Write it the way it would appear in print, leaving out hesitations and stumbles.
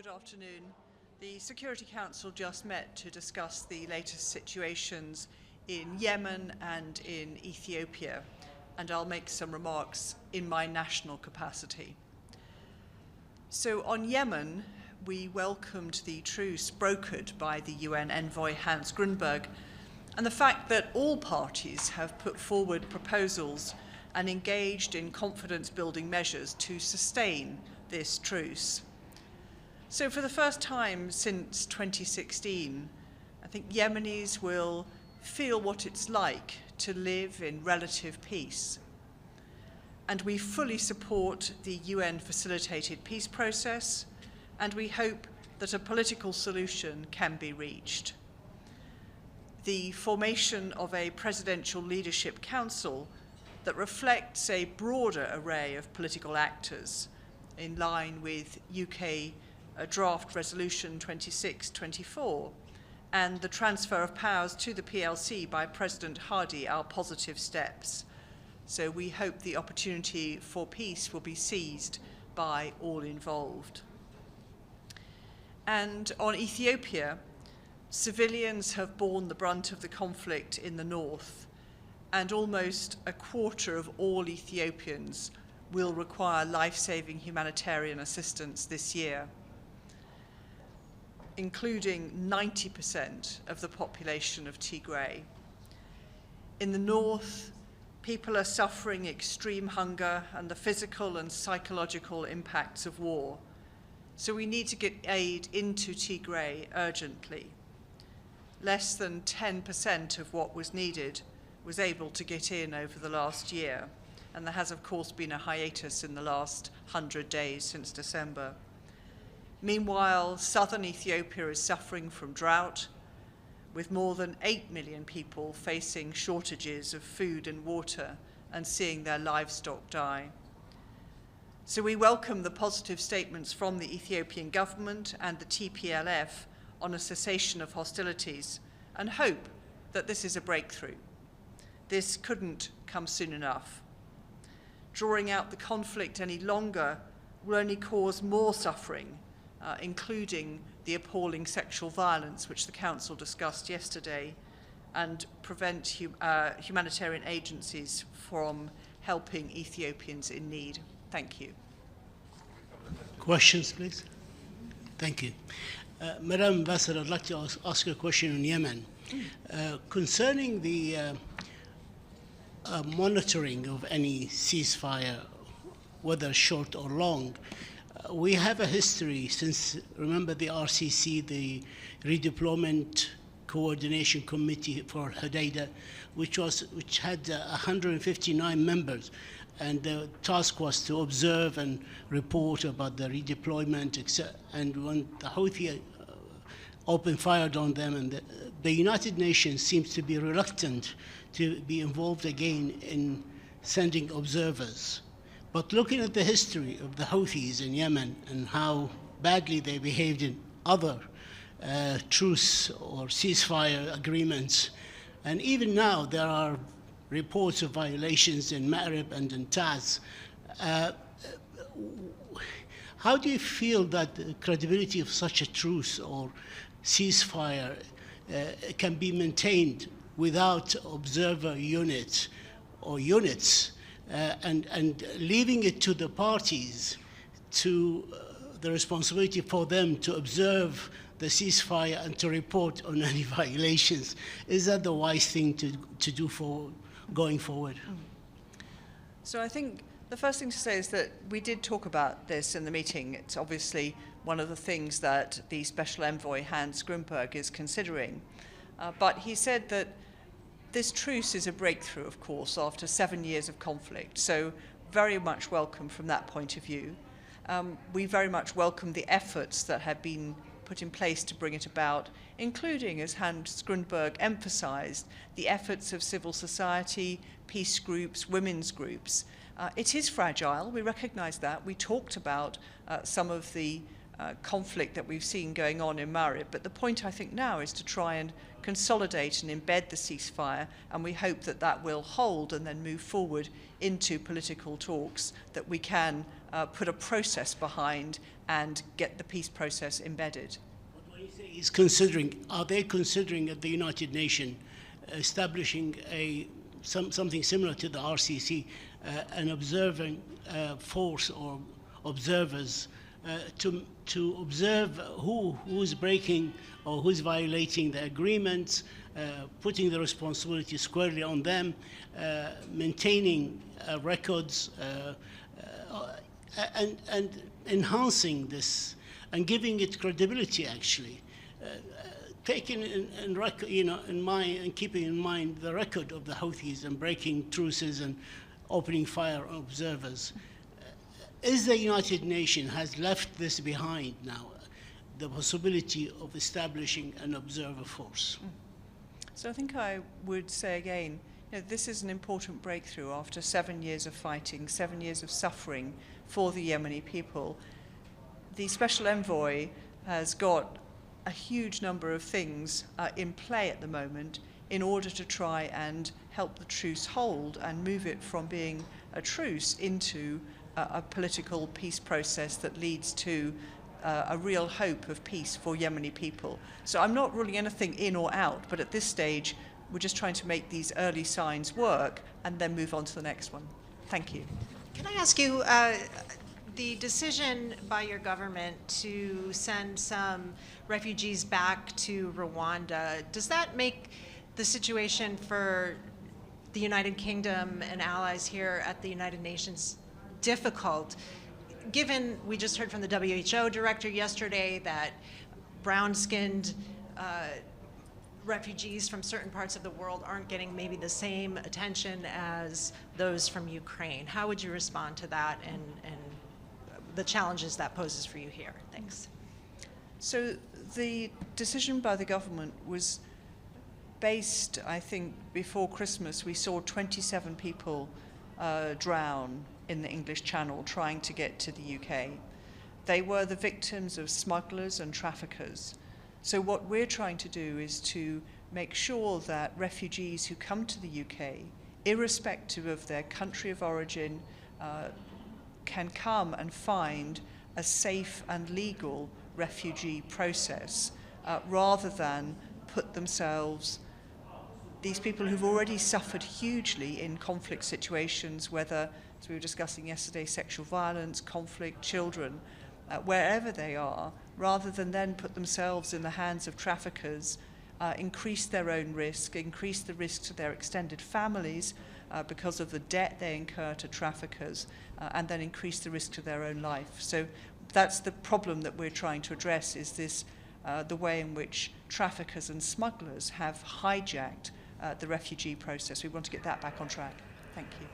Good afternoon. The Security Council just met to discuss the latest situations in Yemen and in Ethiopia, and I'll make some remarks in my national capacity. So on Yemen, we welcomed the truce brokered by the UN envoy Hans Grundberg and the fact that all parties have put forward proposals and engaged in confidence-building measures to sustain this truce. So for the first time since 2016, I think Yemenis will feel what it's like to live in relative peace. And we fully support the UN-facilitated peace process, and we hope that a political solution can be reached. The formation of a presidential leadership council that reflects a broader array of political actors in line with UK draft resolution 2624 and the transfer of powers to the PLC by President Hadi are positive steps. So we hope the opportunity for peace will be seized by all involved. And on Ethiopia, civilians have borne the brunt of the conflict in the north, and almost a quarter of all Ethiopians will require life-saving humanitarian assistance this year, including 90% of the population of Tigray. In the north, people are suffering extreme hunger and the physical and psychological impacts of war. So we need to get aid into Tigray urgently. Less than 10% of what was needed was able to get in over the last year. And there has, of course, been a hiatus in the last 100 days since December. Meanwhile, southern Ethiopia is suffering from drought, with more than 8 million people facing shortages of food and water and seeing their livestock die. So we welcome the positive statements from the Ethiopian government and the TPLF on a cessation of hostilities and hope that this is a breakthrough. This couldn't come soon enough. Drawing out the conflict any longer will only cause more suffering, including the appalling sexual violence which the Council discussed yesterday, and prevent humanitarian agencies from helping Ethiopians in need. Thank you. Questions, please? Thank you. Madam Ambassador, I'd like to ask a question on Yemen. Concerning the monitoring of any ceasefire, whether short or long, we have a history since, remember the RCC, the Redeployment Coordination Committee for Hodeidah, which had 159 members, and the task was to observe and report about the redeployment, etc. And when the Houthi opened fire on them, and the United Nations seems to be reluctant to be involved again in sending observers. But looking at the history of the Houthis in Yemen and how badly they behaved in other truce or ceasefire agreements, and even now there are reports of violations in Ma'rib and in Taz. How do you feel that the credibility of such a truce or ceasefire can be maintained without observer units or units, and leaving it to the parties to the responsibility for them to observe the ceasefire and to report on any violations? Is that the wise thing to do for going forward? So I think the first thing to say is that we did talk about this in the meeting. It's obviously one of the things that the Special Envoy Hans Grundberg is considering. But he said that this truce is a breakthrough, of course, after 7 years of conflict. So very much welcome from that point of view. We very much welcome the efforts that have been put in place to bring it about, including, as Hans Grundberg emphasized, the efforts of civil society, peace groups, women's groups. It is fragile, we recognize that. We talked about some of the conflict that we've seen going on in Marib. But the point, I think, now is to try and consolidate and embed the ceasefire, and we hope that that will hold and then move forward into political talks, that we can put a process behind and get the peace process embedded. What you say is considering, are they considering at the United Nations establishing something similar to the RCC, an observing force or observers to observe who's breaking or who's violating the agreements, putting the responsibility squarely on them, maintaining records, and enhancing this and giving it credibility, actually. Taking in mind and keeping in mind the record of the Houthis and breaking truces and opening fire on observers. Is the United Nations has left this behind now, the possibility of establishing an observer force? So I think I would say again, this is an important breakthrough after 7 years of fighting, 7 years of suffering for the Yemeni people. The Special Envoy has got a huge number of things in play at the moment in order to try and help the truce hold and move it from being a truce into a political peace process that leads to a real hope of peace for Yemeni people. So I'm not ruling anything in or out, but at this stage, we're just trying to make these early signs work and then move on to the next one. Thank you. Can I ask you, the decision by your government to send some refugees back to Rwanda, does that make the situation for the United Kingdom and allies here at the United Nations difficult, given we just heard from the WHO director yesterday that brown-skinned refugees from certain parts of the world aren't getting maybe the same attention as those from Ukraine? How would you respond to that and the challenges that poses for you here? Thanks. So the decision by the government was based, I think, before Christmas, we saw 27 people drown in the English Channel trying to get to the UK. They were the victims of smugglers and traffickers. So what we're trying to do is to make sure that refugees who come to the UK, irrespective of their country of origin, can come and find a safe and legal refugee process rather than put themselves, these people who've already suffered hugely in conflict situations, whether, as we were discussing yesterday, sexual violence, conflict, children, wherever they are, rather than then put themselves in the hands of traffickers, increase their own risk, increase the risk to their extended families because of the debt they incur to traffickers, and then increase the risk to their own life. So that's the problem that we're trying to address, is this the way in which traffickers and smugglers have hijacked the refugee process. We want to get that back on track. Thank you.